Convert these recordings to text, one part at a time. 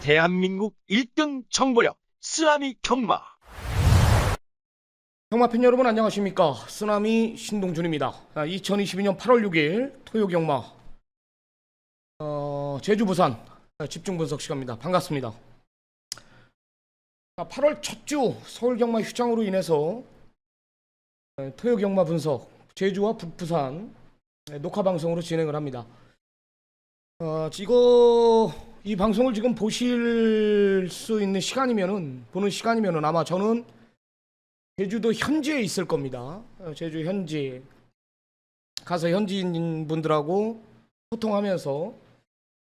대한민국 1등 정보력 쓰나미 경마. 경마팬 여러분 안녕하십니까. 쓰나미 신동준입니다. 2022년 8월 6일 토요 경마 제주 부산 집중 분석 시간입니다. 반갑습니다. 8월 첫 주 서울 경마 휴장으로 인해서 토요 경마 분석 제주와 북부산 녹화 방송으로 진행을 합니다. 이 방송을 지금 보실 수 있는 보는 시간이면은 아마 저는 제주도 현지에 있을 겁니다. 제주 현지 가서 현지인 분들하고 소통하면서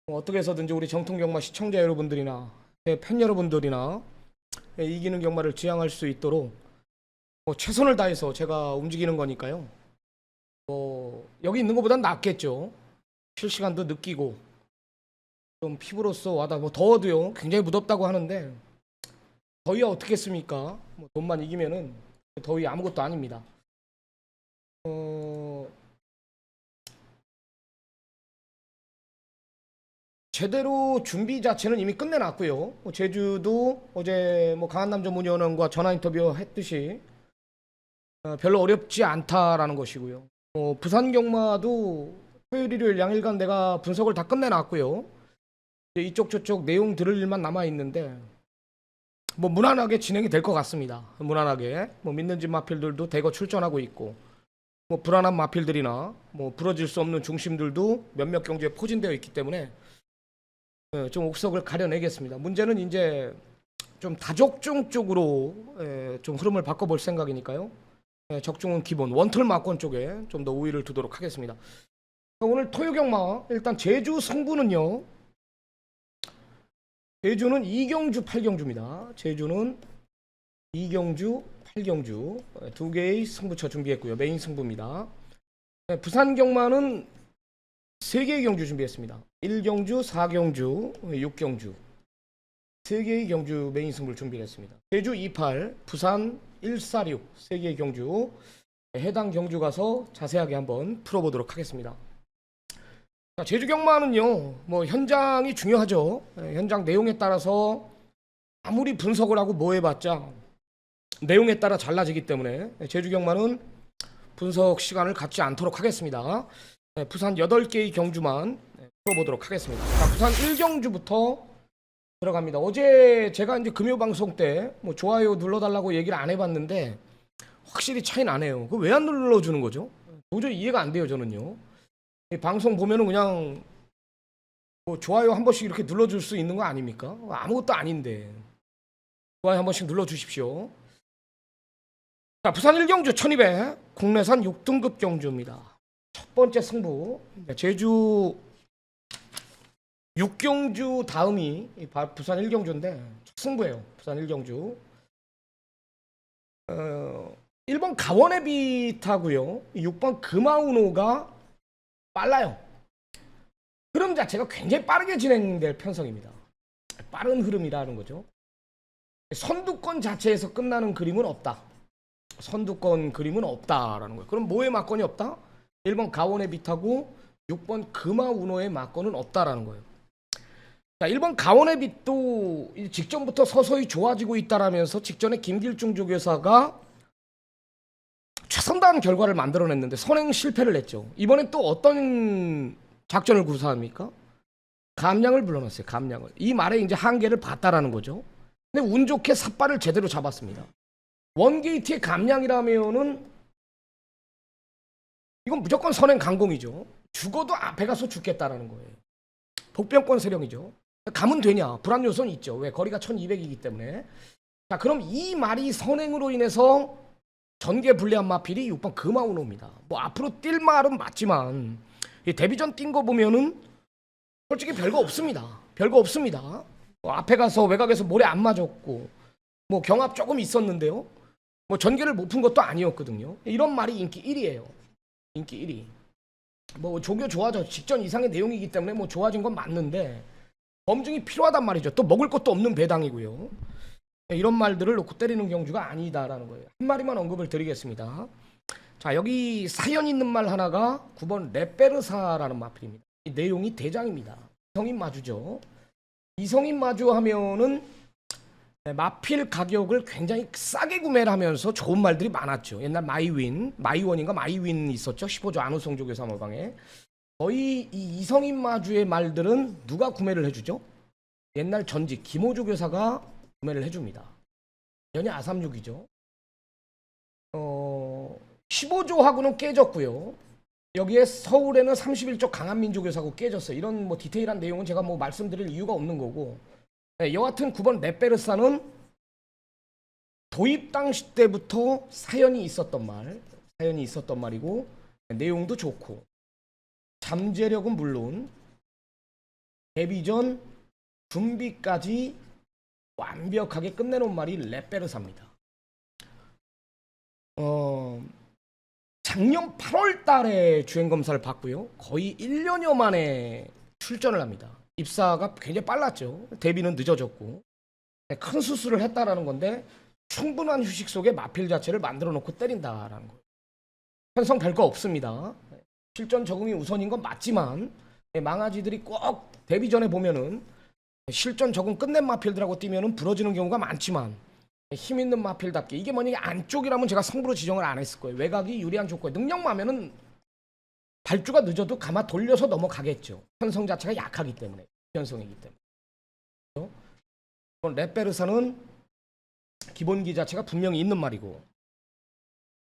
어떻게 해서든지 우리 정통경마 시청자 여러분들이나 팬 여러분들이나 이기는 경마를 지향할 수 있도록 최선을 다해서 제가 움직이는 거니까요. 여기 있는 것보단 낫겠죠. 실시간도 느끼고 좀 피부로서 와다. 더워도요 굉장히 무덥다고 하는데 더위야 어떻겠습니까? 돈만 이기면은 더위 아무것도 아닙니다. 제대로 준비 자체는 이미 끝내놨고요. 제주도 어제 강한남 전문위원과 전화 인터뷰 했듯이 별로 어렵지 않다라는 것이고요. 부산 경마도 토요일 일요일 양일간 내가 분석을 다 끝내놨고요. 이쪽 저쪽 내용 들을 일만 남아있는데 무난하게 진행이 될 것 같습니다. 무난하게 믿는 집 마필들도 대거 출전하고 있고 불안한 마필들이나 부러질 수 없는 중심들도 몇몇 경주에 포진되어 있기 때문에 좀 옥석을 가려내겠습니다. 문제는 이제 좀 다적중 쪽으로 좀 흐름을 바꿔볼 생각이니까요. 적중은 기본 원털 마권 쪽에 좀 더 우위를 두도록 하겠습니다. 오늘 토요 경마 일단 제주 승부는요. 제주는 2경주 8경주입니다. 제주는 2경주 8경주 두 개의 승부처 준비했고요. 메인 승부입니다. 부산 경마는 3개의 경주 준비했습니다. 1경주, 4경주, 6경주 3개의 경주 메인 승부를 준비했습니다. 제주 28, 부산 146 3개의 경주 해당 경주 가서 자세하게 한번 풀어보도록 하겠습니다. 제주 경마는요 현장이 중요하죠. 현장 내용에 따라서 아무리 분석을 하고 해봤자 내용에 따라 달라지기 때문에 제주 경마는 분석 시간을 갖지 않도록 하겠습니다. 부산 8개의 경주만 풀어보도록 하겠습니다. 부산 1경주부터 들어갑니다. 어제 제가 이제 금요 방송 때 좋아요 눌러달라고 얘기를 안 해봤는데 확실히 차이 나네요. 왜 안 눌러주는 거죠? 도저히 이해가 안 돼요. 저는요. 방송 보면은 그냥 좋아요 한 번씩 이렇게 눌러줄 수 있는 거 아닙니까? 아무것도 아닌데 좋아요 한 번씩 눌러주십시오. 자, 부산 1경주 1200 국내산 6등급 경주입니다. 첫 번째 승부 제주 6경주 다음이 부산 1경주인데 첫 승부예요. 부산 1경주 1번 가원의 빛하고요 6번 금아우노가 빨라요. 흐름 자체가 굉장히 빠르게 진행될 편성입니다. 빠른 흐름이라는 거죠. 선두권 자체에서 끝나는 그림은 없다. 선두권 그림은 없다라는 거예요. 그럼 뭐의 막건이 없다? 1번 가원의 빛하고 6번 금아우노의 막건은 없다라는 거예요. 자, 1번 가원의 빛도 직전부터 서서히 좋아지고 있다라면서 직전에 김길중 조교사가 최선다한 결과를 만들어냈는데 선행 실패를 했죠. 이번엔 또 어떤 작전을 구사합니까? 감량을 불러놨어요. 감량을. 이 말에 이제 한계를 봤다라는 거죠. 근데 운 좋게 삿발을 제대로 잡았습니다. 원게이트의 감량이라면은 이건 무조건 선행 강공이죠. 죽어도 앞에 가서 죽겠다라는 거예요. 복병권 세력이죠. 가면 되냐? 불안 요소는 있죠. 왜? 거리가 1200이기 때문에. 자, 그럼 이 말이 선행으로 인해서 전개 불리한 마필이 6번 금아우노입니다. 앞으로 뛸 말은 맞지만 데뷔전 뛴 거 보면은 솔직히 별거 없습니다. 별거 없습니다. 앞에 가서 외곽에서 모래 안 맞았고 경합 조금 있었는데요. 전개를 못 푼 것도 아니었거든요. 이런 말이 인기 1위예요. 인기 1위. 조교 좋아져 직전 이상의 내용이기 때문에 좋아진 건 맞는데 검증이 필요하단 말이죠. 또 먹을 것도 없는 배당이고요. 이런 말들을 놓고 때리는 경주가 아니다라는 거예요. 한 마리만 언급을 드리겠습니다. 자, 여기 사연 있는 말 하나가 9번 레페르사라는 마필입니다. 이 내용이 대장입니다. 성인 마주죠. 이성인 마주 하면은 마필 가격을 굉장히 싸게 구매를 하면서 좋은 말들이 많았죠. 옛날 마이원인가 마이윈 있었죠. 15조 안우성조 교사 모방에. 거의 이 이성인 마주의 말들은 누가 구매를 해주죠? 옛날 전직 김호주 교사가 구매를 해줍니다. 연이 아삼육이죠. 15조하고는 깨졌고요. 여기에 서울에는 31조 강한민조 교사하고 깨졌어요. 이런 뭐 디테일한 내용은 제가 뭐 말씀드릴 이유가 없는 거고. 네, 여하튼 9번 레페르사는 도입 당시 때부터 사연이 있었던 말이고 내용도 좋고 잠재력은 물론 데뷔 전 준비까지 완벽하게 끝내놓은 말이 레페르사입니다. 작년 8월 달에 주행검사를 받고요. 거의 1년여 만에 출전을 합니다. 입사가 굉장히 빨랐죠. 데뷔는 늦어졌고 큰 수술을 했다라는 건데 충분한 휴식 속에 마필 자체를 만들어 놓고 때린다라는 거예요. 편성 별 거 없습니다. 실전 적응이 우선인 건 맞지만 망아지들이 꼭 데뷔 전에 보면은 실전 적응 끝낸 마필들하고 뛰면은 부러지는 경우가 많지만 힘 있는 마필답게 이게 만약에 안쪽이라면 제가 성부로 지정을 안 했을 거예요. 외곽이 유리한 조건 능력마면은 발주가 늦어도 가마 돌려서 넘어가겠죠. 편성 자체가 약하기 때문에 편성이기 때문에. 레페르사는 기본기 자체가 분명히 있는 말이고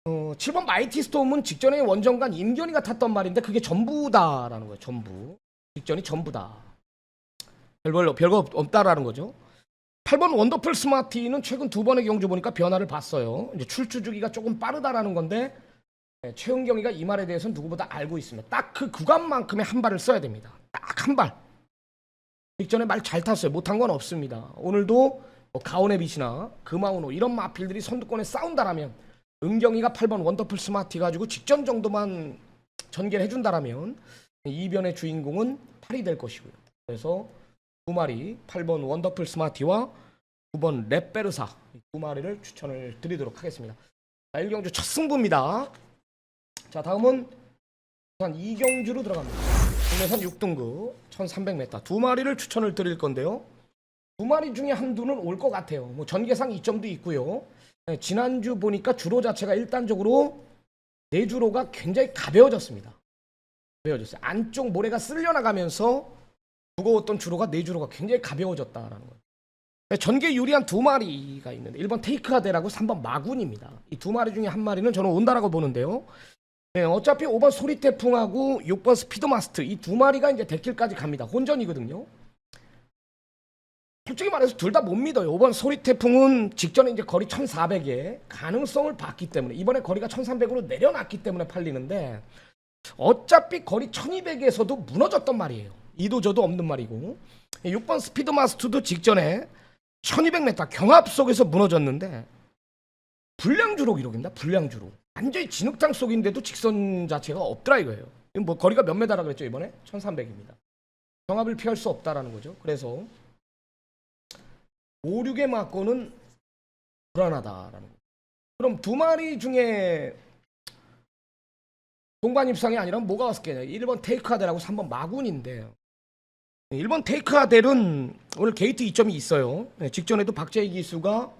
7번 마이티 스톰은 직전에 원정관 임견이가 탔던 말인데 그게 전부다라는 거예요. 전부. 직전이 전부다. 별거 없다라는 거죠. 8번 원더풀 스마티는 최근 두 번의 경주 보니까 변화를 봤어요. 이제 출주 주기가 조금 빠르다라는 건데 최은경이가 이 말에 대해서는 누구보다 알고 있습니다. 딱 그 구간만큼의 한 발을 써야 됩니다. 딱 한 발. 직전에 말 잘 탔어요. 못한 건 없습니다. 오늘도 가오네빗이나 금아우노 이런 마필들이 선두권에 싸운다라면 은경이가 8번 원더풀 스마티 가지고 직전 정도만 전개를 해준다라면 이변의 주인공은 8이 될 것이고요. 그래서 두 마리 8번 원더풀 스마티와 9번 레페르사 두 마리를 추천을 드리도록 하겠습니다. 자, 1경주 첫 승부입니다. 자, 다음은 부산 2경주로 들어갑니다. 국내산 6등급 1300m 두 마리를 추천을 드릴 건데요. 두 마리 중에 한두는 올 것 같아요. 뭐 전개상 이점도 있고요. 네, 지난주 보니까 주로 자체가 일단적으로 내주로가 굉장히 가벼워졌습니다. 가벼워졌어요. 안쪽 모래가 쓸려나가면서 무거웠던 주로가 내주로가 굉장히 가벼워졌다라는 거예요. 전개 유리한 두 마리가 있는데 1번 테이크아데라고 3번 마군입니다. 이 두 마리 중에 한 마리는 저는 온다라고 보는데요. 네, 어차피 5번 소리태풍하고 6번 스피드마스트 이 두 마리가 이제 데킬까지 갑니다. 혼전이거든요. 솔직히 말해서 둘 다 못 믿어요. 5번 소리태풍은 직전에 이제 거리 1400에 가능성을 봤기 때문에 이번에 거리가 1300으로 내려놨기 때문에 팔리는데 어차피 거리 1200에서도 무너졌던 말이에요. 이도저도 없는 말이고 6번 스피드마스터도 직전에 1200m 경합 속에서 무너졌는데 불량주로 기록입니다. 불량주로 완전히 진흙탕 속인데도 직선 자체가 없더라 이거예요. 뭐 거리가 몇 메다라 그랬죠 이번에? 1300입니다. 경합을 피할 수 없다라는 거죠. 그래서 5, 6에 맞고는 불안하다라는 거죠. 그럼 두 마리 중에 동반 입상이 아니라 뭐가 왔을게요? 1번 테이크아델하고 3번 마군인데 1번 테이크아델은 오늘 게이트 2점이 있어요. 직전에도 박재희 기수가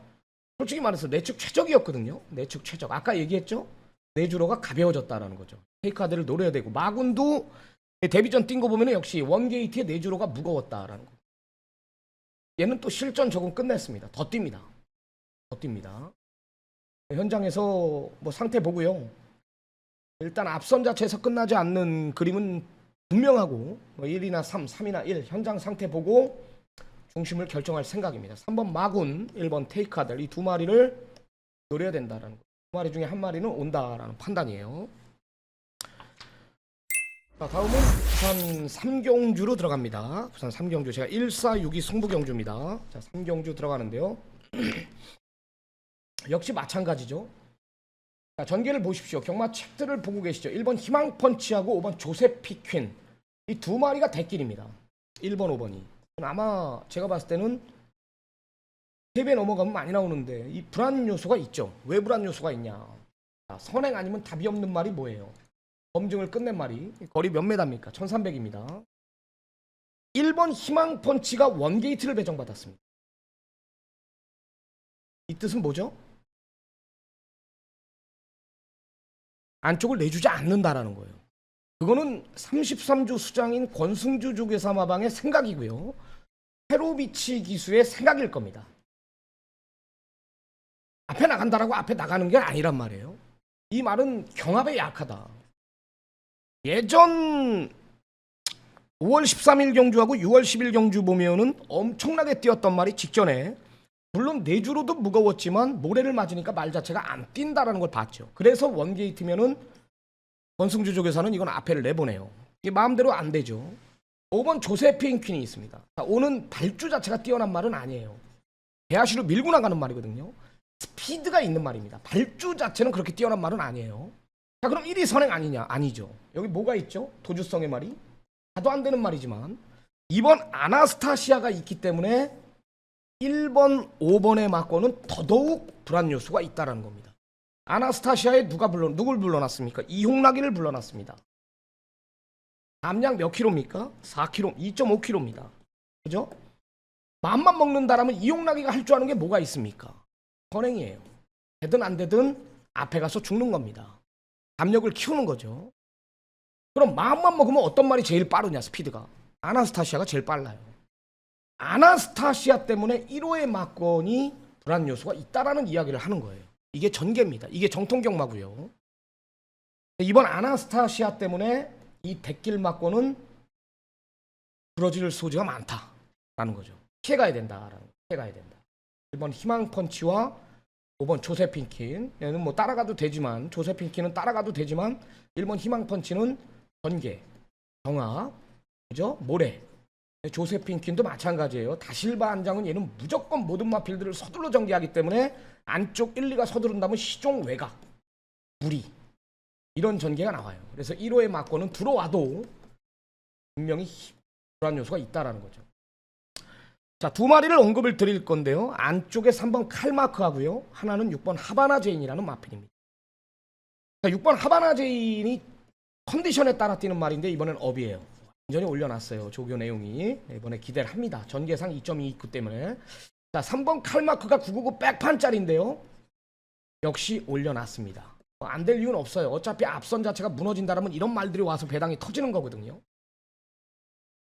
솔직히 말해서 내축 최적이었거든요. 내축 최적. 아까 얘기했죠? 내주로가 가벼워졌다라는 거죠. 테이크아델을 노려야 되고 마군도 데뷔전 뛴 거 보면 역시 원게이트의 내주로가 무거웠다라는 거. 얘는 또 실전 적응 끝냈습니다. 더 뜁니다. 더 뜁니다. 현장에서 뭐 상태 보고요. 일단 앞선 자체에서 끝나지 않는 그림은 분명하고 1이나 3, 3이나 1 현장 상태 보고 중심을 결정할 생각입니다. 3번 마군, 1번 테이크아델 이 두 마리를 노려야 된다라는 거. 두 마리 중에 한 마리는 온다라는 판단이에요. 자, 다음은 부산 3경주로 들어갑니다. 부산 3경주 제가 1462 승부경주입니다. 자, 3경주 들어가는데요. 역시 마찬가지죠. 자, 전개를 보십시오. 경마 책들을 보고 계시죠. 1번 희망펀치하고 5번 조세피퀸 이 두 마리가 대길입니다. 1번 5번이 아마 제가 봤을 때는 3배 넘어가면 많이 나오는데 이 불안 요소가 있죠. 왜 불안 요소가 있냐. 자, 선행 아니면 답이 없는 말이 뭐예요. 검증을 끝낸 말이 거리 몇 메다입니까? 1300입니다. 1번 희망펀치가 원게이트를 배정받았습니다. 이 뜻은 뭐죠? 안쪽을 내주지 않는다라는 거예요. 그거는 33주 수장인 권승주 조계사 마방의 생각이고요. 페로비치 기수의 생각일 겁니다. 앞에 나간다라고 앞에 나가는 게 아니란 말이에요. 이 말은 경합에 약하다. 예전 5월 13일 경주하고 6월 10일 경주 보면은 엄청나게 뛰었던 말이 직전에, 물론 내주로도 무거웠지만 모래를 맞으니까 말 자체가 안 뛴다라는 걸 봤죠. 그래서 원게이트면은 권승주 조계사는 이건 앞에를 내보내요. 이게 마음대로 안 되죠. 5번 조세핀 퀸이 있습니다. 자, 5는 발주 자체가 뛰어난 말은 아니에요. 배아시로 밀고 나가는 말이거든요. 스피드가 있는 말입니다. 발주 자체는 그렇게 뛰어난 말은 아니에요. 자, 그럼 1위 선행 아니냐? 아니죠. 여기 뭐가 있죠? 도주성의 말이 봐도 안 되는 말이지만 2번 아나스타시아가 있기 때문에 1번, 5번의 막권은 더더욱 불안 요소가 있다는 겁니다. 아나스타시아에 누굴 불러놨습니까? 이홍락이를 불러놨습니다. 암양 몇 킬로입니까? 4kg, 2.5kg입니다. 그죠? 맘만 먹는다라면 이홍락이가 할 줄 아는 게 뭐가 있습니까? 선행이에요. 되든 안 되든 앞에 가서 죽는 겁니다. 담력을 키우는 거죠. 그럼 마음만 먹으면 어떤 말이 제일 빠르냐, 스피드가? 아나스타시아가 제일 빨라요. 아나스타시아 때문에 1호의 막건이 불안 요소가 있다라는 이야기를 하는 거예요. 이게 전개입니다. 이게 정통경마고요. 이번 아나스타시아 때문에 이 백길 막건은 부러질 소지가 많다라는 거죠. 피해가야 된다라는 거. 피해가야 된다. 1번 희망펀치와 5번 조세핀킨. 얘는 뭐 따라가도 되지만, 조세핀킨은 따라가도 되지만 1번 희망펀치는 전개, 경합, 그죠? 모래. 조세핀킨도 마찬가지예요. 다실바 안장은 얘는 무조건 모든 마필들을 서둘러 전개하기 때문에 안쪽 1, 2가 서두른다면 시종 외곽, 무리, 이런 전개가 나와요. 그래서 1호의 막권은 들어와도 분명히 불안 요소가 있다라는 거죠. 자, 두 마리를 언급을 드릴 건데요. 안쪽에 3번 칼마크하고요. 하나는 6번 하바나 제인이라는 마필입니다. 자, 6번 하바나 제인이 컨디션에 따라 뛰는 말인데 이번엔 업이에요. 완전히 올려놨어요. 조교 내용이. 이번에 기대를 합니다. 전개상 2.2 있기 때문에. 자, 3번 칼마크가 999 백판짜리인데요. 역시 올려놨습니다. 안 될 이유는 없어요. 어차피 앞선 자체가 무너진다면 이런 말들이 와서 배당이 터지는 거거든요.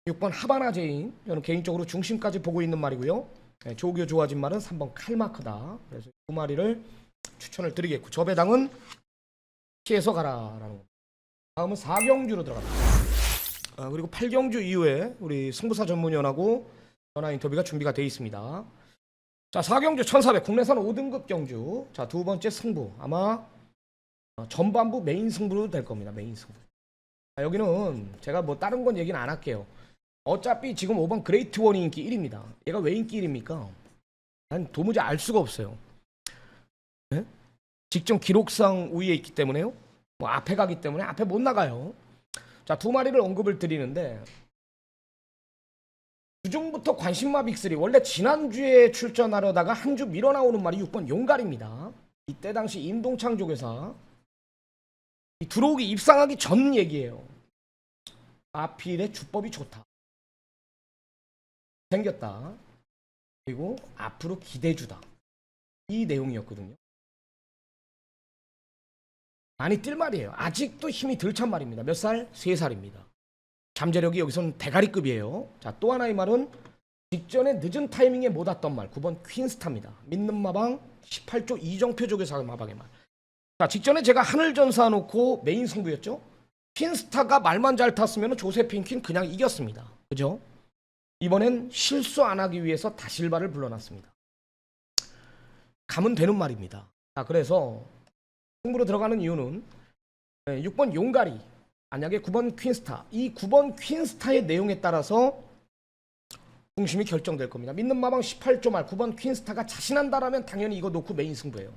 6번 하바나 제인, 저는 개인적으로 중심까지 보고 있는 말이고요. 네, 조교 좋아진 말은 3번 칼마크다. 그래서 두 마리를 추천을 드리겠고, 저 배당은 피해서 가라라는 겁니다. 다음은 4경주로 들어갑니다. 그리고 8경주 이후에 우리 승부사 전문위원하고 전화 인터뷰가 준비가 되어 있습니다. 자, 4경주 1400 국내산 5등급 경주. 자, 두 번째 승부. 아마 전반부 메인 승부로 될 겁니다. 메인 승부. 자, 여기는 제가 뭐 다른 건 얘기는 안 할게요. 어차피 지금 5번 그레이트 원이 인기 1위입니다. 얘가 왜 인기 1위입니까? 난 도무지 알 수가 없어요. 네? 직전 기록상 우위에 있기 때문에요. 뭐 앞에 가기 때문에 앞에 못 나가요. 자, 두 마리를 언급을 드리는데, 주중부터 관심마 빅3. 원래 지난주에 출전하려다가 한 주 밀어나오는 말이 6번 용갈입니다. 이때 당시 임동창 조교사 들어오기 입상하기 전 얘기예요. 마필의 주법이 좋다, 생겼다, 그리고 앞으로 기대주다, 이 내용이었거든요. 많이 뛸 말이에요. 아직도 힘이 덜 찬 말입니다. 몇 살? 3살입니다. 잠재력이 여기서는 대가리급이에요. 자, 또 하나의 말은 직전에 늦은 타이밍에 못 왔던 말, 9번 퀸스타입니다. 믿는 마방 18조 이정표 조교사 마방의 말. 자, 직전에 제가 하늘전사 놓고 메인 승부였죠. 퀸스타가 말만 잘 탔으면 조세핀 퀸 그냥 이겼습니다. 그죠? 이번엔 실수 안 하기 위해서 다실바를 불러놨습니다. 가면 되는 말입니다. 자, 그래서 승부로 들어가는 이유는 6번 용가리, 만약에 9번 퀸스타, 이 9번 퀸스타의 내용에 따라서 중심이 결정될 겁니다. 믿는 마방 18조 말 9번 퀸스타가 자신한다라면 당연히 이거 놓고 메인 승부예요.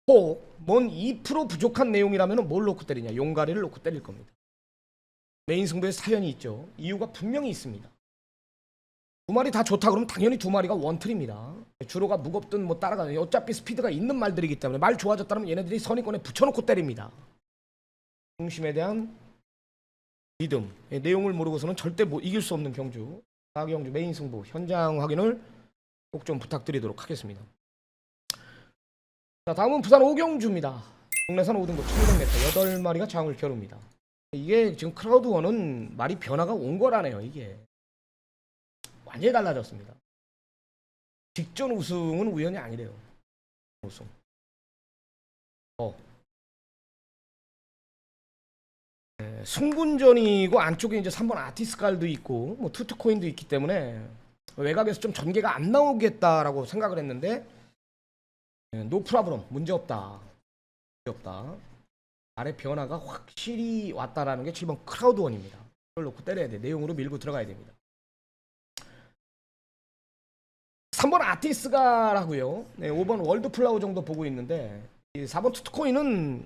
혹 뭔 2% 부족한 내용이라면 뭘 놓고 때리냐? 용가리를 놓고 때릴 겁니다. 메인 승부에 사연이 있죠. 이유가 분명히 있습니다. 두 마리 다 좋다 그러면 당연히 두 마리가 원틀입니다. 주로가 무겁든 뭐 따라가는, 어차피 스피드가 있는 말들이기 때문에 말 좋아졌다면 얘네들이 선입권에 붙여놓고 때립니다. 중심에 대한 리듬, 내용을 모르고서는 절대 못 이길 수 없는 경주. 4경주 메인 승부 현장 확인을 꼭 좀 부탁드리도록 하겠습니다. 자, 다음은 부산 5경주입니다. 국내산 5등급 1600m 8마리가 장을 겨룹니다. 이게 지금 크라우드원은 말이 변화가 온 거라네요. 이게 완전히 달라졌습니다. 직전 우승은 우연이 아니래요. 우승. 승군전이고 안쪽에 이제 3번 아티스칼도 있고 뭐 투투코인도 있기 때문에 외곽에서 좀 전개가 안 나오겠다라고 생각을 했는데 노 프라브럼 문제 없다. 아래 변화가 확실히 왔다라는 게 7번 크라우드원입니다. 이걸 놓고 때려야 돼. 내용으로 밀고 들어가야 됩니다. 3번 아티스가라고요. 5번 월드플라워 정도 보고 있는데 이 4번 투투코인은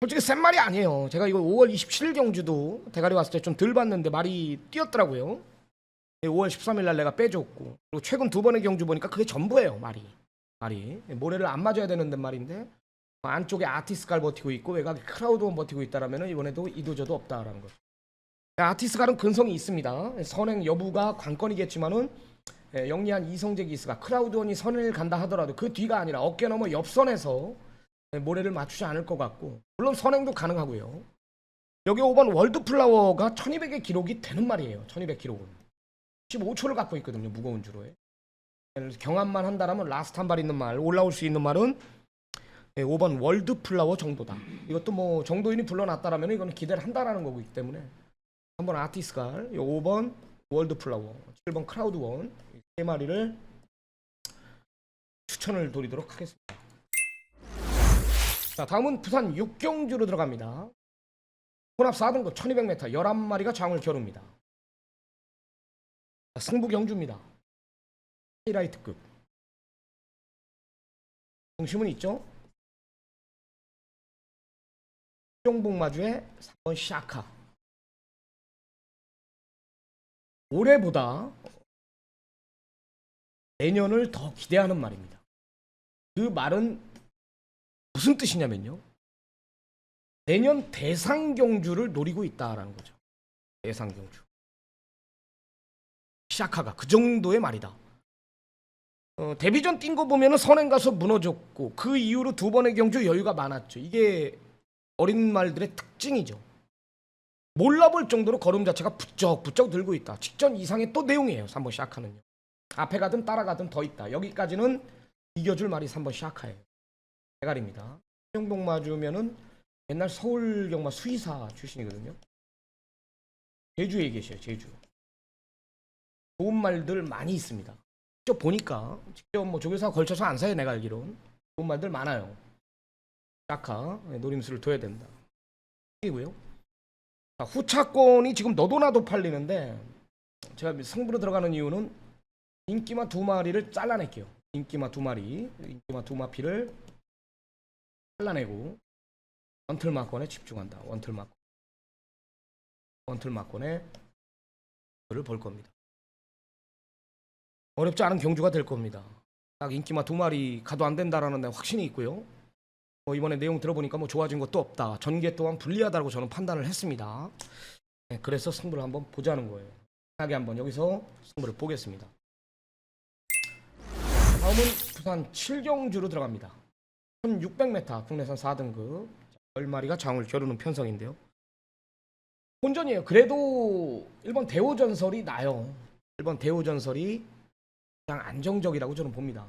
솔직히 센 말이 아니에요. 제가 이거 5월 27일 경주도 대가리 왔을 때 좀 덜 봤는데 말이 뛰었더라고요. 5월 13일 날 내가 빼줬고 그리고 최근 두 번의 경주 보니까 그게 전부예요. 말이 모래를 안 맞아야 되는데 말인데 안쪽에 아티스갈 버티고 있고 외곽에 크라우드원 버티고 있다라면 이번에도 이도저도 없다라는 거죠. 아티스갈은 근성이 있습니다. 선행 여부가 관건이겠지만은 영리한 이성재 기수가 크라우드원이 선을 간다 하더라도 그 뒤가 아니라 어깨 넘어 옆선에서 모래를 맞추지 않을 것 같고 물론 선행도 가능하고요. 여기 5번 월드플라워가 1200의 기록이 되는 말이에요. 1200 기록은 15초를 갖고 있거든요. 무거운 주로에 경합만 한다라면 라스트 한 발 있는 말 올라올 수 있는 말은 5번 월드플라워 정도다. 이것도 뭐 정도인이 불러놨다라면 이건 기대를 한다라는 거기 때문에 3번 아티스갈, 5번 월드플라워, 7번 크라우드원 세 마리를 추천을 드리도록 하겠습니다. 자, 다음은 부산 6경주로 들어갑니다. 혼합 4등급 1200m 11마리가 장을 겨룹니다. 자, 승부 경주입니다. 하이라이트급. 중심은 있죠? 수정복마주의 3번 샤카. 올해보다 내년을 더 기대하는 말입니다. 그 말은 무슨 뜻이냐면요. 내년 대상경주를 노리고 있다라는 거죠. 대상경주. 샤카가 그 정도의 말이다. 데뷔전 뛴 거 보면은 선행 가서 무너졌고 그 이후로 두 번의 경주 여유가 많았죠. 이게 어린 말들의 특징이죠. 몰라볼 정도로 걸음 자체가 부쩍부쩍 늘고 있다. 직전 이상의 또 내용이에요. 3번 샤카는요. 앞에 가든 따라가든 더 있다. 여기까지는 이겨줄 말이 3번 샤카예요. 대가리입니다. 수정복 맞으면은 옛날 서울경마 수의사 출신이거든요. 제주에 계셔요. 제주. 좋은 말들 많이 있습니다. 직접 보니까 직접 뭐 조교사 걸쳐서 안 사요. 내가 알기론 좋은 말들 많아요. 샤카 노림수를 둬야 된다. 이고요. 후차권이 지금 너도나도 팔리는데 제가 승부로 들어가는 이유는 인기마 두 마리를 잘라낼게요. 인기마 두 마피를 잘라내고 원틀마권에 집중한다. 원틀마권에 그를 볼 겁니다. 어렵지 않은 경주가 될 겁니다. 딱 인기마 두 마리 가도 안 된다라는 데 확신이 있고요. 이번에 내용 들어보니까 뭐 좋아진 것도 없다. 전개 또한 불리하다고 저는 판단을 했습니다. 네, 그래서 승부를 한번 보자는 거예요. 편하게 한번 여기서 승부를 보겠습니다. 다음은 부산 7경주로 들어갑니다. 1600m 국내산 4등급 10마리가 장을 겨루는 편성인데요. 본전이에요. 그래도 1번 대호전설이 나요. 1번 대호전설이 가장 안정적이라고 저는 봅니다.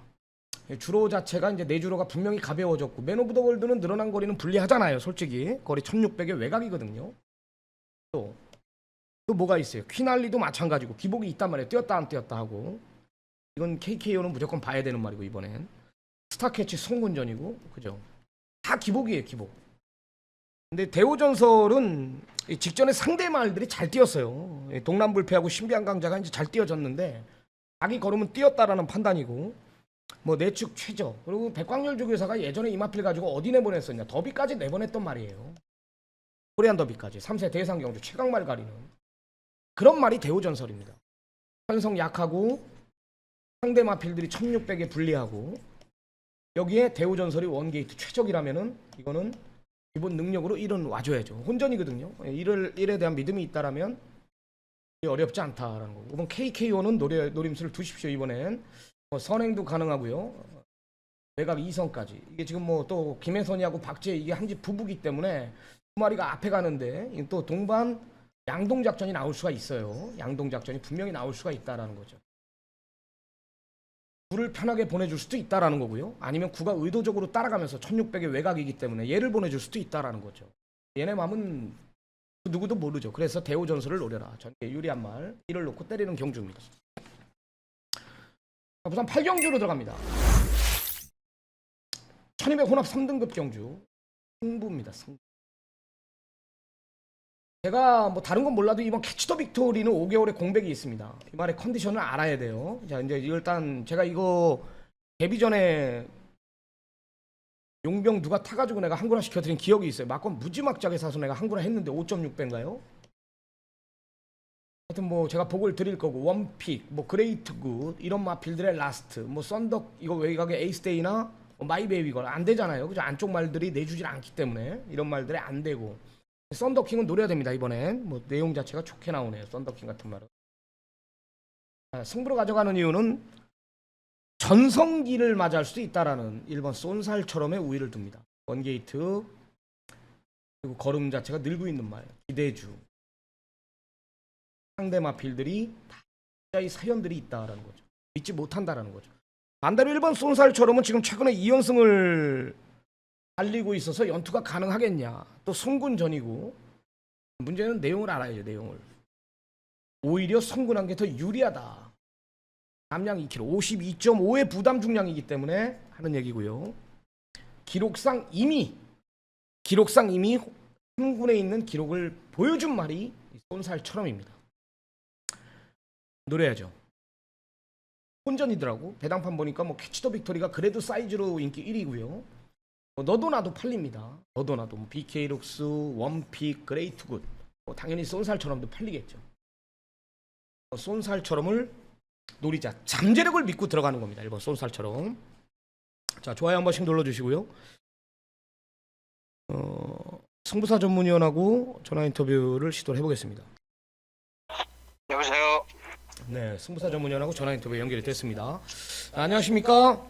주로 자체가 이제 내주로가 분명히 가벼워졌고 맨 오브 더 월드는 늘어난 거리는 불리하잖아요. 솔직히 거리 1600의 외곽이거든요. 또 뭐가 있어요. 퀴날리도 마찬가지고 기복이 있단 말이에요. 뛰었다 안 뛰었다 하고 이건 KKO는 무조건 봐야 되는 말이고 이번엔 스타캐치 송군전이고 그죠. 다 기복이에요. 기복. 근데 대호전설은 직전에 상대 말들이 잘 뛰었어요. 동남불패하고 신비한강자가 이제 잘 뛰어졌는데 자기 걸으면 뛰었다라는 판단이고 뭐 내축 최저 그리고 백광열 조교사가 예전에 이마필 가지고 어디 내보냈었냐 더비까지 내보냈던 말이에요. 코리안 더비까지 3세 대상경주 최강말 가리는 그런 말이 대호전설입니다. 편성 약하고 상대 마필들이 1600에 불리하고 여기에 대호전설이 원게이트 최적이라면은 이거는 기본 능력으로 1은 와줘야죠. 혼전이거든요. 1에 대한 믿음이 있다라면 어렵지 않다라는 거고. 이번 KKO는 노림수를 두십시오. 이번엔 선행도 가능하고요. 외곽 2선까지. 이게 지금 뭐 또 김혜선이하고 박지혜 이게 한집 부부기 때문에 두 마리가 앞에 가는데 또 동반 양동 작전이 나올 수가 있어요. 양동 작전이 분명히 나올 수가 있다라는 거죠. 구를 편하게 보내줄 수도 있다라는 거고요. 아니면 구가 의도적으로 따라가면서 1600의 외곽이기 때문에 얘를 보내줄 수도 있다라는 거죠. 얘네 마음은 누구도 모르죠. 그래서 대호 전술을 노려라. 전개 유리한 말. 이를 놓고 때리는 경주입니다. 부산 8경주로 들어갑니다. 1200 혼합 3등급 경주. 승부입니다. 승부. 제가 뭐 다른 건 몰라도 이번 캐치 더 빅토리는 5개월의 공백이 있습니다. 이 말의 컨디션을 알아야 돼요. 자, 이제 일단 제가 이거 데뷔 전에 용병 누가 타가지고 내가 한구라 시켜드린 기억이 있어요. 막건 무지막지하게 사서 내가 한구라 했는데 5.6배인가요? 하여튼 뭐 제가 복을 드릴 거고 원픽, 뭐 그레이트 굿 이런 마필들의 라스트, 뭐 썬덕 이거 외곽의 에이스데이나 뭐 마이베이비거나 안 되잖아요. 그죠? 안쪽 말들이 내주질 않기 때문에 이런 말들이 안 되고. 썬더킹은 노려야 됩니다. 이번엔 뭐 내용 자체가 좋게 나오네요. 썬더킹 같은 말은. 승부로 가져가는 이유는 전성기를 맞이할 수도 있다라는 1번 쏜살처럼의 우위를 둡니다. 원게이트 그리고 걸음 자체가 늘고 있는 말 기대주 상대 마필들이 다 이 사연들이 있다라는 거죠. 믿지 못한다라는 거죠. 반대로 1번 쏜살처럼은 지금 최근에 2연승을 달리고 있어서 연투가 가능하겠냐. 또 송군전이고 문제는 내용을 알아야죠. 내용을. 오히려 송군한 게 더 유리하다. 감량 2kg 52.5의 부담 중량이기 때문에 하는 얘기고요. 기록상 이미 흥군에 있는 기록을 보여준 말이 쏜살처럼입니다. 노려야죠. 혼전이더라고. 배당판 보니까 뭐 캐치 더 빅토리가 그래도 사이즈로 인기 1위고요. 너도 나도 팔립니다. 너도 나도 뭐 BK룩스, 원픽, 그레이트 굿 뭐 당연히 쏜살처럼도 팔리겠죠. 쏜살처럼을 노리자. 잠재력을 믿고 들어가는 겁니다. 1번 쏜살처럼. 자, 좋아요 한 번씩 눌러주시고요. 승부사 전문위원하고 전화 인터뷰를 시도를 해보겠습니다. 여보세요. 네, 승부사 전문위원하고 전화 인터뷰 연결이 됐습니다. 안녕하십니까?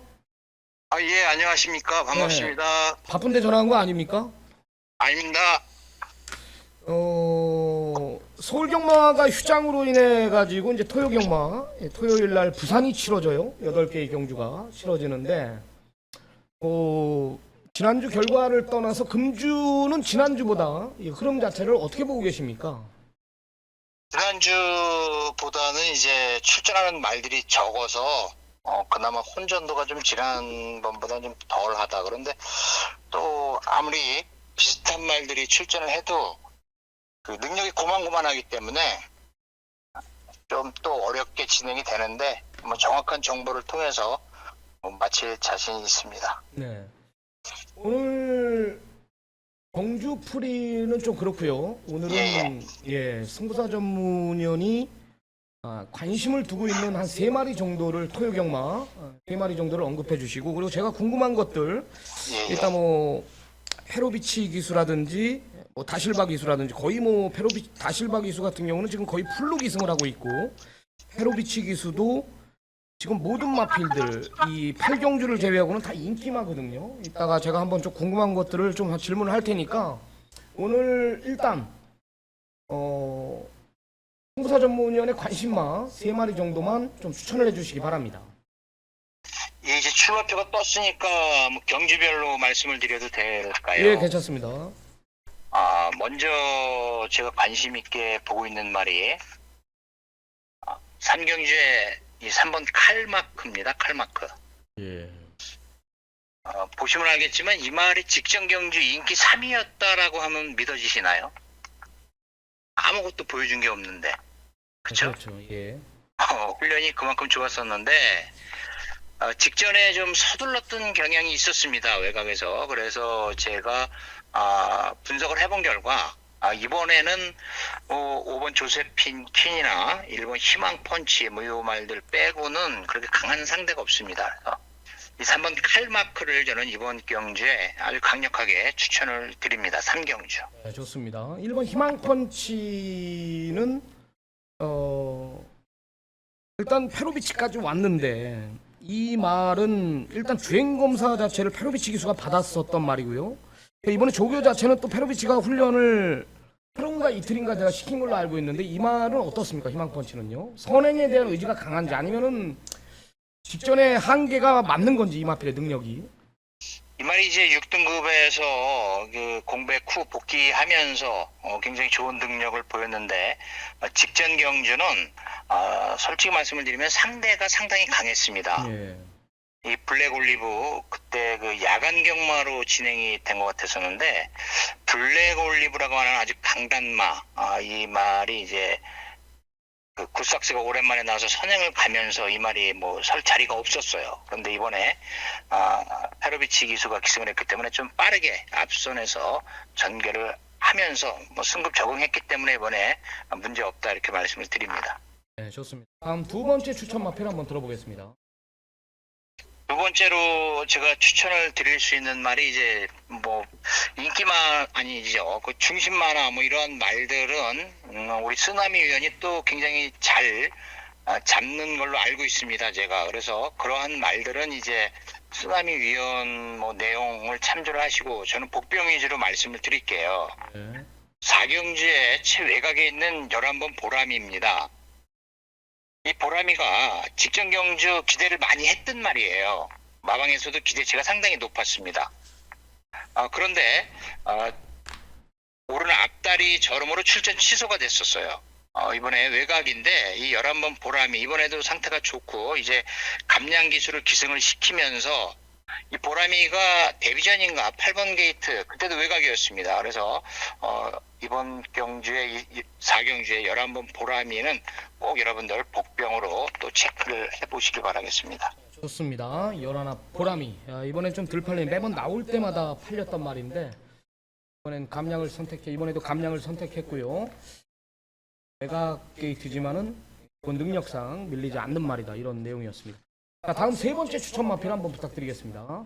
아, 예, 안녕하십니까. 반갑습니다. 바쁜데 전화한 거 아닙니까? 아닙니다. 서울 경마가 휴장으로 인해 가지고 이제 토요 경마 토요일 날 부산이 치러져요. 8개의 경주가 치러지는데 지난주 결과를 떠나서 금주는 지난주보다 이 흐름 자체를 어떻게 보고 계십니까? 지난주보다는 이제 출전하는 말들이 적어서 그나마 혼전도가 좀 지난번보다 좀 덜하다. 그런데 또 아무리 비슷한 말들이 출전을 해도 그 능력이 고만고만하기 때문에 좀 또 어렵게 진행이 되는데 뭐 정확한 정보를 통해서 마칠 자신이 있습니다. 네. 오늘 경주 풀이는 좀 그렇고요. 오늘은 승부사 전문위원이 관심을 두고 있는 한 3마리 정도를 토요 경마 3마리 정도를 언급해 주시고, 그리고 제가 궁금한 것들 일단 뭐 페로비치 기수라든지 뭐 다실바 기수라든지 거의 뭐 다실바 기수 같은 경우는 지금 거의 풀로 기승을 하고 있고, 페로비치 기수도 지금 모든 마필들 이 8경주를 제외하고는 다 인기마거든요. 이따가 제가 한번 좀 궁금한 것들을 좀 질문을 할 테니까 오늘 일단 승부사 전문위원회 관심마 3마리 정도만 좀 추천을 해주시기 바랍니다. 예, 이제 출마표가 떴으니까 뭐 경주별로 말씀을 드려도 될까요? 예, 괜찮습니다. 먼저 제가 관심 있게 보고 있는 말이 삼경주의 이 3번 칼마크입니다. 칼마크. 예. 보시면 알겠지만 이 말이 직전 경주 인기 3위였다라고 하면 믿어지시나요? 아무것도 보여준 게 없는데. 그쵸? 그렇죠. 예. 훈련이 그만큼 좋았었는데 직전에 좀 서둘렀던 경향이 있었습니다. 외곽에서. 그래서 제가 분석을 해본 결과 이번에는 5번 조세핀 퀸이나 1번 희망 펀치 뭐 요 말들 빼고는 그렇게 강한 상대가 없습니다. 이 3번 칼마크를 저는 이번 경주에 아주 강력하게 추천을 드립니다. 3경주. 네, 좋습니다. 1번 희망펀치는 일단 페로비치까지 왔는데 이 말은 일단 주행 검사 자체를 페로비치 기수가 받았었던 말이고요. 이번에 조교 자체는 또 페로비치가 훈련을 하루인가 이틀인가 제가 시킨 걸로 알고 있는데 이 말은 어떻습니까? 희망펀치는요. 선행에 대한 의지가 강한지 아니면은 직전에 한계가 맞는 건지 이마필의 능력이. 이 말이 이제 6등급에서 그 공백 후 복귀하면서 굉장히 좋은 능력을 보였는데 직전 경주는 솔직히 말씀을 드리면 상대가 상당히 강했습니다. 예. 이 블랙 올리브 그때 그 야간 경마로 진행이 된 것 같았었는데 블랙 올리브라고 하는 아주 강단마 이 말이 이제 그 굿삭스가 오랜만에 나와서 선행을 가면서 이 말이 뭐 설 자리가 없었어요. 그런데 이번에 페로비치 기수가 기승을 했기 때문에 좀 빠르게 앞선에서 전개를 하면서 뭐 승급 적응했기 때문에 이번에 문제 없다 이렇게 말씀을 드립니다. 네, 좋습니다. 다음 두 번째 추천 마필 한번 들어보겠습니다. 두 번째로 제가 추천을 드릴 수 있는 말이 이제 뭐 인기만 아니죠. 그 중심 만화 뭐 이런 말들은 우리 쓰나미 위원이 또 굉장히 잘 잡는 걸로 알고 있습니다. 제가 그래서 그러한 말들은 이제 쓰나미 위원 뭐 내용을 참조를 하시고 저는 복병 위주로 말씀을 드릴게요. 네. 4경주에 최외곽에 있는 11번 보람입니다. 이 보람이가 직전 경주 기대를 많이 했던 말이에요. 마방에서도 기대치가 상당히 높았습니다. 그런데 오른 앞다리 저름으로 출전 취소가 됐었어요. 이번에 외곽인데 이 11번 보람이 이번에도 상태가 좋고 이제 감량 기술을 기승을 시키면서 이 보람이가 데뷔전인가 8번 게이트 그때도 외곽이었습니다. 그래서 이번 경주에 4경주에 11번 보람이는 꼭 여러분들 복병으로 또 체크를 해보시기 바라겠습니다. 좋습니다. 11 보람이 이번엔 좀 덜 팔린 매번 나올 때마다 팔렸던 말인데 이번엔 감량을 이번에도 감량을 선택했고요. 외곽 게이트지만은 그 능력상 밀리지 않는 말이다 이런 내용이었습니다. 자, 다음 세 번째 추천 마필 한번 부탁드리겠습니다.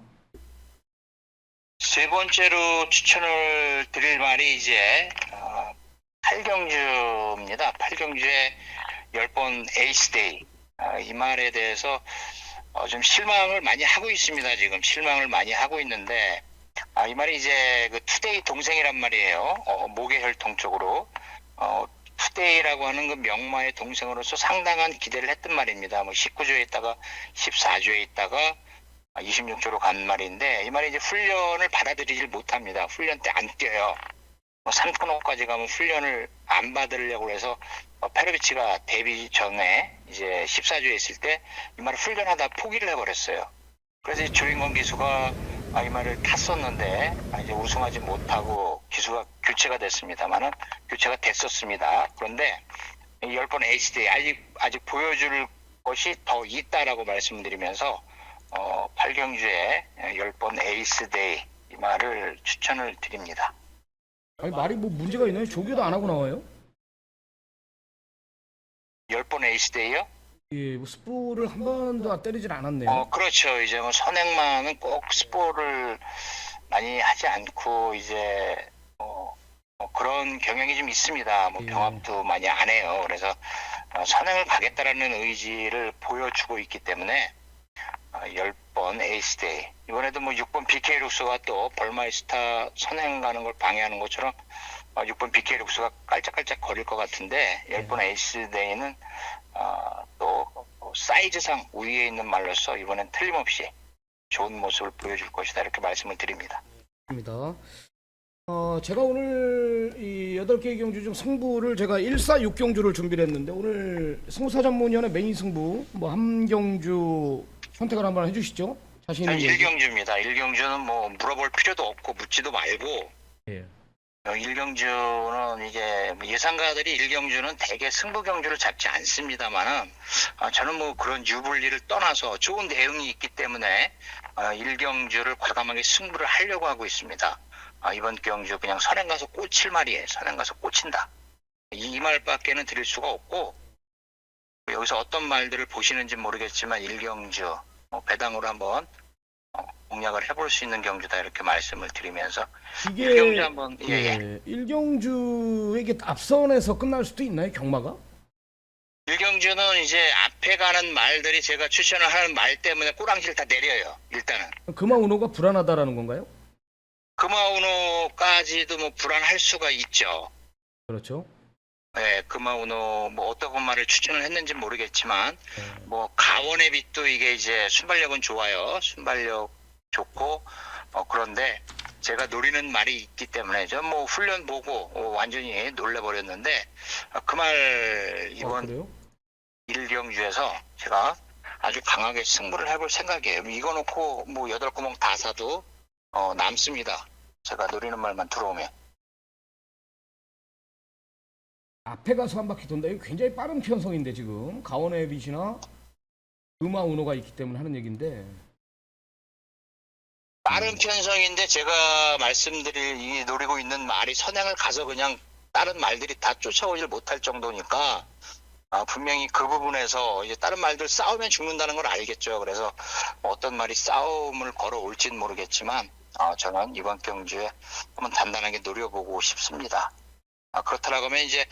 세 번째로 추천을 드릴 말이 이제 8경주입니다. 8경주의 10번 에이스데이 이 말에 대해서 좀 실망을 많이 하고 있습니다. 지금 실망을 많이 하고 있는데 이 말이 이제 그 투데이 동생이란 말이에요. 모계혈통 쪽으로 투데이라고 하는 그 명마의 동생으로서 상당한 기대를 했던 말입니다. 뭐 19조에 있다가 14조에 있다가 26조로 간 말인데 이 말이 이제 훈련을 받아들이질 못합니다. 훈련 때 안 뛰어요. 3코너까지 가면 훈련을 안 받으려고 해서 페로비치가 데뷔 전에 이제 14조에 있을 때 이 말을 훈련하다 포기를 해버렸어요. 그래서 조인권 기수가 이 말을 탔었는데 이제 우승하지 못하고 기수가 교체가 됐습니다만은 교체가 됐었습니다. 그런데 10번 에이스데이 아직 보여줄 것이 더 있다라고 말씀드리면서 8경주에 10번 에이스데이 이 말을 추천을 드립니다. 아니 말이 뭐 문제가 있나요? 조교도 안 하고 나와요? 10번 에이스데이요? 예, 뭐 스포를 한 번도 때리질 않았네요. 그렇죠. 이제 뭐 선행만은 꼭 스포를 많이 하지 않고 이제 그런 경향이 좀 있습니다. 뭐 예. 병합도 많이 안 해요. 그래서 선행을 가겠다라는 의지를 보여주고 있기 때문에 10번 에이스데이 이번에도 뭐 6번 BK 룩스가 또 벌마이스타 선행 가는 걸 방해하는 것처럼 6번 BK 룩스가 깔짝깔짝 거릴 것 같은데 10번 에이스데이는 또 사이즈상 우위에 있는 말로서 이번엔 틀림없이 좋은 모습을 보여줄 것이다 이렇게 말씀을 드립니다. 입니다. 제가 오늘 이 8개 경주 중 승부를 제가 146경주를 준비를 했는데 오늘 승부사전문위원회 메인 승부 뭐 한 경주 선택을 한번 해주시죠. 자신 있는 1경주입니다. 1경주는 뭐 물어볼 필요도 없고 묻지도 말고 예. 1경주는 이제 예상가들이 1경주는 대개 승부 경주를 잡지 않습니다만은 저는 뭐 그런 유불리를 떠나서 좋은 대응이 있기 때문에 1경주를 과감하게 승부를 하려고 하고 있습니다. 이번 경주 그냥 선행 가서 꽂힐 말이에요. 선행 가서 꽂힌다. 이 말밖에는 드릴 수가 없고 여기서 어떤 말들을 보시는지 모르겠지만 1경주 배당으로 한번 공략을 해볼 수 있는 경주다 이렇게 말씀을 드리면서 이게 일경주 한번 예, 일경주에게 앞선에서 끝날 수도 있나요, 경마가? 일경주는 이제 앞에 가는 말들이 제가 추천을 하는 말 때문에 꼬랑지를 다 내려요. 일단은 금화운호가 불안하다라는 건가요? 금화운호까지도 뭐 불안할 수가 있죠. 그렇죠. 네, 금화운호 뭐 어떤 말을 추천을 했는지 모르겠지만 네. 뭐 가원의 빛도 이게 이제 순발력은 좋아요. 순발력 좋고 그런데 제가 노리는 말이 있기 때문에 저 뭐 훈련 보고 완전히 놀래버렸는데 그 말 이번 그래요? 일경주에서 제가 아주 강하게 승부를 해볼 생각이에요. 이거 놓고 뭐 8구멍 다 사도 남습니다. 제가 노리는 말만 들어오면. 앞에 가서 한 바퀴 돈다. 이거 굉장히 빠른 편성인데 지금 가원의 빛이나 금화운호가 있기 때문에 하는 얘기인데. 빠른 편성인데 제가 말씀드릴 이 노리고 있는 말이 선행을 가서 그냥 다른 말들이 다 쫓아오질 못할 정도니까 분명히 그 부분에서 이제 다른 말들 싸우면 죽는다는 걸 알겠죠. 그래서 어떤 말이 싸움을 걸어올지는 모르겠지만 저는 이번 경주에 한번 단단하게 노려보고 싶습니다. 그렇다라고 하면 이제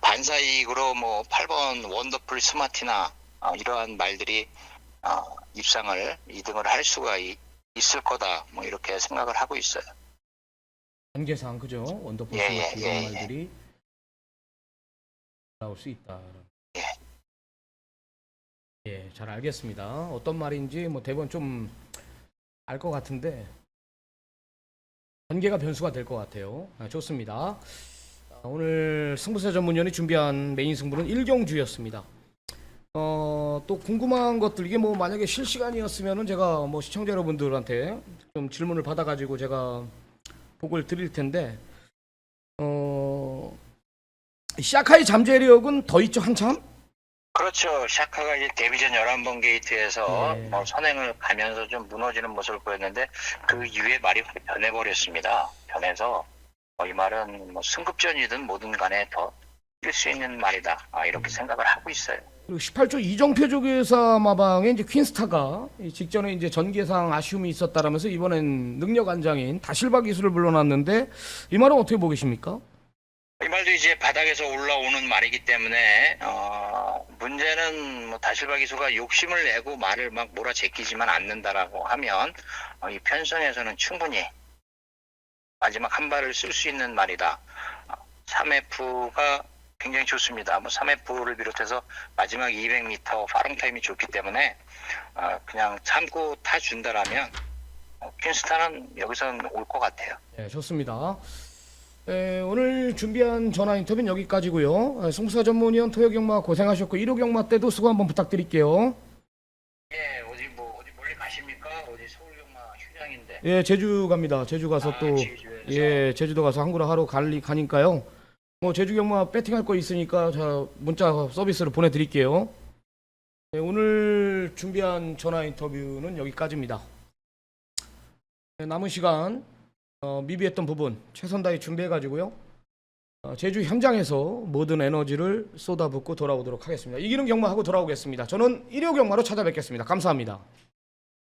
반사이익으로 뭐 8번 원더풀 스마티나 이러한 말들이 입상을 2등을 할 수가 있을 거다 뭐 이렇게 생각을 하고 있어요. 단계상 그죠? 원더풀 예, 스마트 예, 이런 예, 말들이 나올 수 있다. 예. 예, 잘 알겠습니다. 어떤 말인지 뭐 대본 좀 알 것 같은데 단계가 변수가 될 것 같아요. 좋습니다. 오늘 승부사 전문위원이 준비한 메인 승부는 일경주였습니다. 또 궁금한 것들 이게 뭐 만약에 실시간이었으면은 제가 뭐 시청자 여러분들한테 좀 질문을 받아가지고 제가 보고를 드릴 텐데 시아카의 잠재력은 더 있죠 한참? 그렇죠. 샤카가 이제 데뷔전 11번 게이트에서 네. 뭐 선행을 가면서 좀 무너지는 모습을 보였는데 그 이후에 말이 확 변해버렸습니다. 변해서 이 말은 뭐 승급전이든 뭐든 간에 더 뛸 수 있는 말이다. 이렇게 생각을 하고 있어요. 그리고 18조 이정표 조교사 마방에 이제 퀸스타가 직전에 이제 전개상 아쉬움이 있었다라면서 이번엔 능력 안장인 다실바 기술을 불러놨는데 이 말은 어떻게 보고 계십니까? 이 말도 이제 바닥에서 올라오는 말이기 때문에 문제는 뭐 다실바 기수가 욕심을 내고 말을 막 몰아제끼지만 않는다라고 하면 이 편성에서는 충분히 마지막 한 발을 쓸 수 있는 말이다. 3F가 굉장히 좋습니다. 뭐 3F를 비롯해서 마지막 200m 파롱 타임이 좋기 때문에 그냥 참고 타준다라면 퀸스타는 여기서는 올 것 같아요. 네, 좋습니다. 오늘 준비한 전화 인터뷰는 여기까지고요. 승부사 전문위원 토요경마 고생하셨고 1호경마 때도 수고 한번 부탁드릴게요. 예, 어디 멀리 가십니까? 어디 서울경마 휴장인데. 예, 제주 갑니다. 제주 가서 또 제주에서. 예, 제주도 가서 한구라 하러 가니까요. 뭐 제주 경마 배팅할 거 있으니까 자 문자 서비스로 보내드릴게요. 네, 오늘 준비한 전화 인터뷰는 여기까지입니다. 네, 남은 시간 미비했던 부분 최선 다해 준비해가지고요. 제주 현장에서 모든 에너지를 쏟아붓고 돌아오도록 하겠습니다. 이기는 경마하고 돌아오겠습니다. 저는 1호 경마로 찾아뵙겠습니다. 감사합니다.